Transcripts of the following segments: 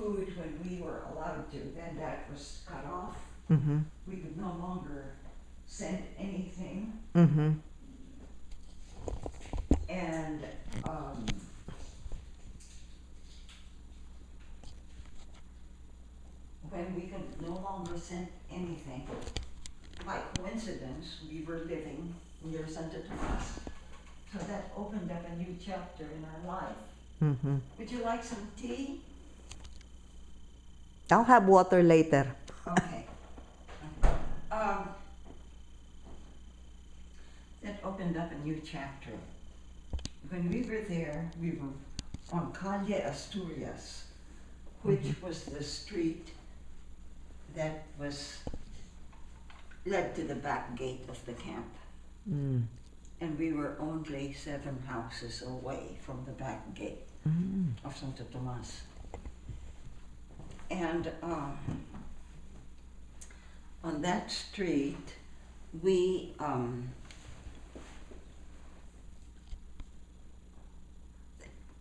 food when we were allowed to, then that was cut off. Mm-hmm. We could no longer send anything. Mm-hmm. And when we could no longer send anything, by coincidence, we were living near Santa Tomas. So that opened up a new chapter in our life. Mm-hmm. Would you like some tea? I'll have water later. Okay. That opened up a new chapter. When we were there, we were on Calle Asturias, which was the street that was led to the back gate of the camp. Mm. And we were only 7 houses away from the back gate of Santo Tomas. And on that street, we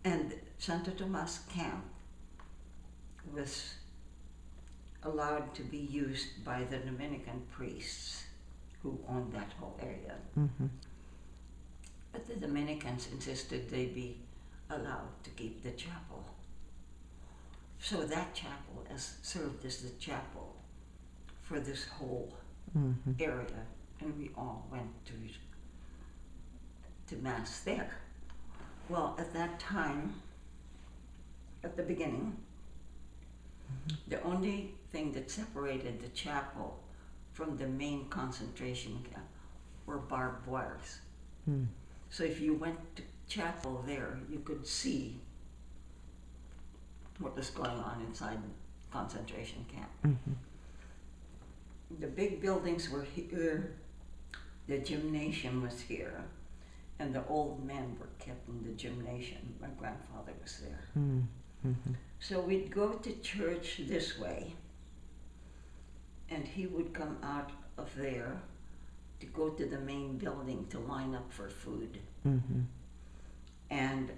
and Santo Tomas camp was allowed to be used by the Dominican priests who owned that whole area. Mm-hmm. But the Dominicans insisted they be allowed to keep the chapel. So that chapel served as the chapel for this whole area, and we all went to Mass there. Well, at that time, at the beginning, the only thing that separated the chapel from the main concentration camp were barbed wires. Mm. So if you went to chapel there, you could see what was going on inside the concentration camp. Mm-hmm. The big buildings were here, the gymnasium was here, and the old men were kept in the gymnasium. My grandfather was there. Mm-hmm. So we'd go to church this way, and he would come out of there to go to the main building to line up for food. Mm-hmm. And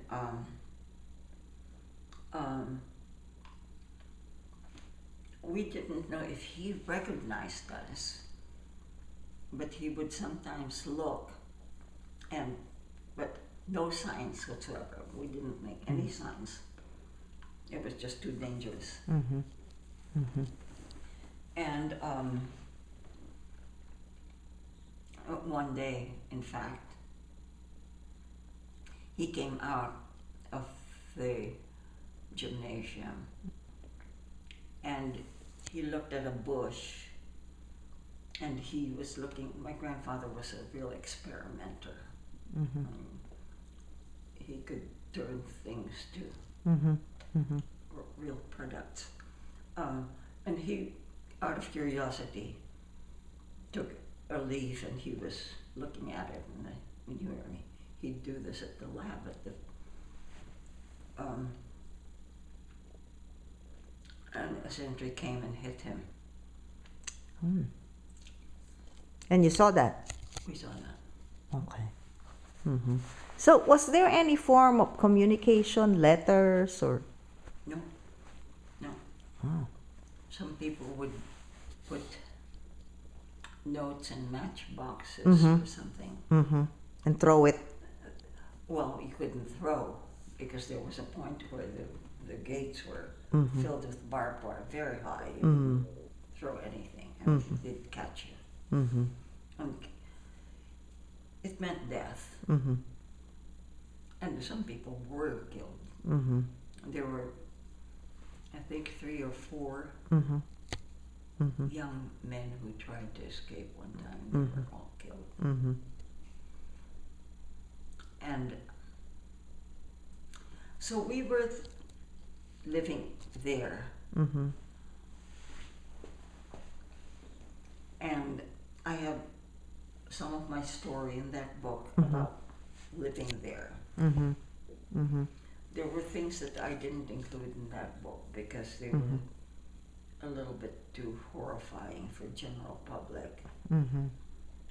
we didn't know if he recognized us, but he would sometimes look, but no signs whatsoever. We didn't make any signs. It was just too dangerous. Mm-hmm. Mm-hmm. And one day, in fact, he came out of the gymnasium and he looked at a bush, and he was looking. My grandfather was a real experimenter. Mm-hmm. He could turn things to real products. And he, out of curiosity, took a leaf and he was looking at it, and when you hear me, he'd do this at the lab at the and a sentry came and hit him. Mm. And you saw that? We saw that. Okay. Mm-hmm. So was there any form of communication, letters or? No. Oh. Some people would put notes in matchboxes or something. Mm-hmm. And throw it. Well, you couldn't throw because there was a point where the gates were filled with barbed wire very high. You couldn't throw anything, and they'd catch you. Mm-hmm. And it meant death. Mm-hmm. And some people were killed. Mm-hmm. There were, I think, 3 or 4 young men who tried to escape one time. They were all killed. Mm-hmm. And so we were living there. Mm-hmm. And I have some of my story in that book about living there. Mm-hmm. Mm-hmm. There were things that I didn't include in that book because they were a little bit too horrifying for general public. Mm-hmm.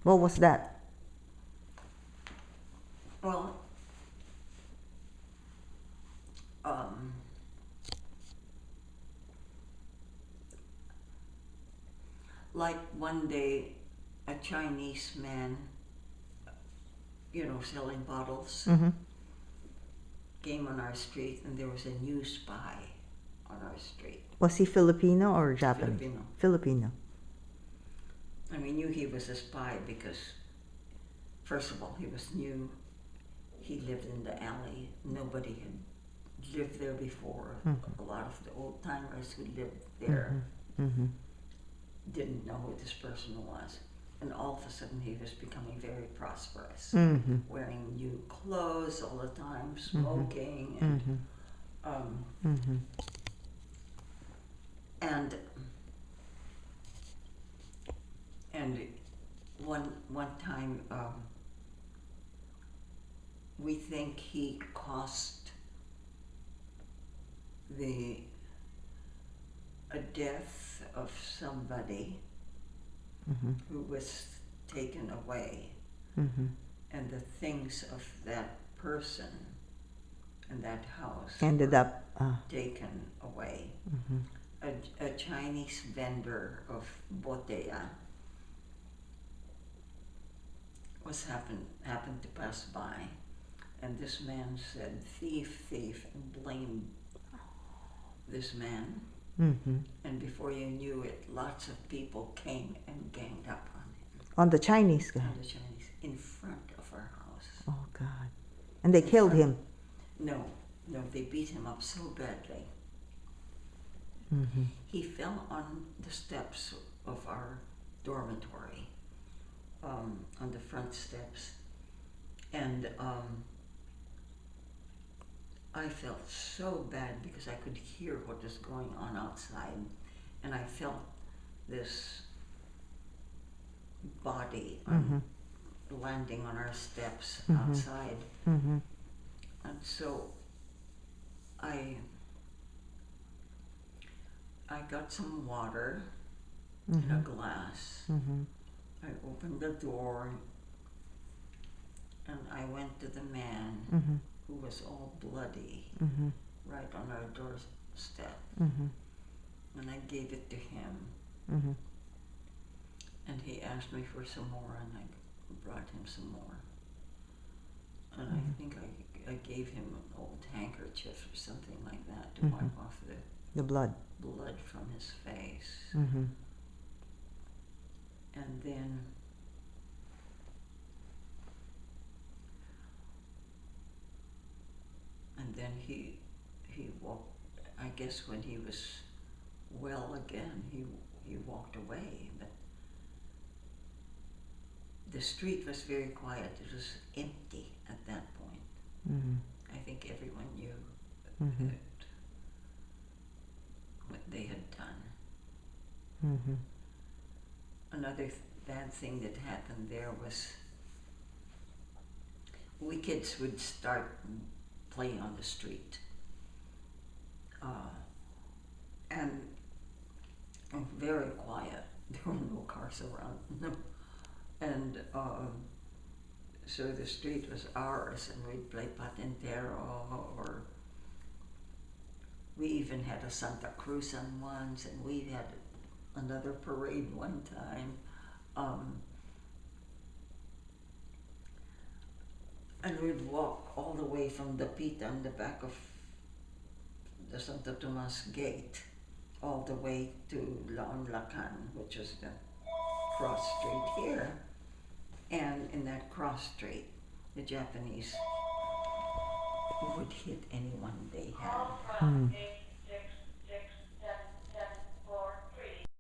What was that? Well, like one day, a Chinese man, selling bottles, Mm-hmm. came on our street, and there was a new spy on our street. Was he Filipino or Japanese? Filipino. Filipino. And we knew he was a spy because, first of all, he was new. He lived in the alley. Nobody had lived there before. Mm-hmm. A lot of the old timers who lived there Mm-hmm. didn't know who this person was. And all of a sudden he was becoming very prosperous, Mm-hmm. wearing new clothes all the time, smoking, Mm-hmm. Mm-hmm. and one time we think he cost a death of somebody Mm-hmm. who was taken away, Mm-hmm. and the things of that person and that house Ended were up. taken away. Mm-hmm. A Chinese vendor of botella happened to pass by, and this man said, "Thief, thief," and blamed this man. Mm-hmm. And before you knew it, lots of people came and ganged up on him, On the Chinese guy. on the Chinese, in front of our house. Oh God. And they killed him. No, they beat him up so badly. Mm-hmm. He fell on the steps of our dormitory, on the front steps, and I felt so bad because I could hear what was going on outside, and I felt this body landing on our steps outside, Mm-hmm. and so I got some water in a glass. Mm-hmm. I opened the door, and I went to the man Mm-hmm. who was all bloody Mm-hmm. right on our doorstep, Mm-hmm. and I gave it to him, Mm-hmm. and he asked me for some more, and I brought him some more, and I think I gave him an old handkerchief or something like that to wipe off the The blood. blood from his face. Mm-hmm. And then he walked. I guess when he was well again, he walked away. But the street was very quiet. It was empty at that point. Mm-hmm. I think everyone knew Mm-hmm. what they had done. Mm-hmm. Another bad thing that happened there was we kids would start playing on the street, and very quiet. There were no cars around, and so the street was ours, and we'd play patintero, or we even had a Santa Cruz on once, and we had another parade one time. And we'd walk all the way from the Pita on the back of the Santo Tomas gate, all the way to Laon-Lacan, which is the cross street here. And in that cross street, the Japanese would hit anyone they had. Mm.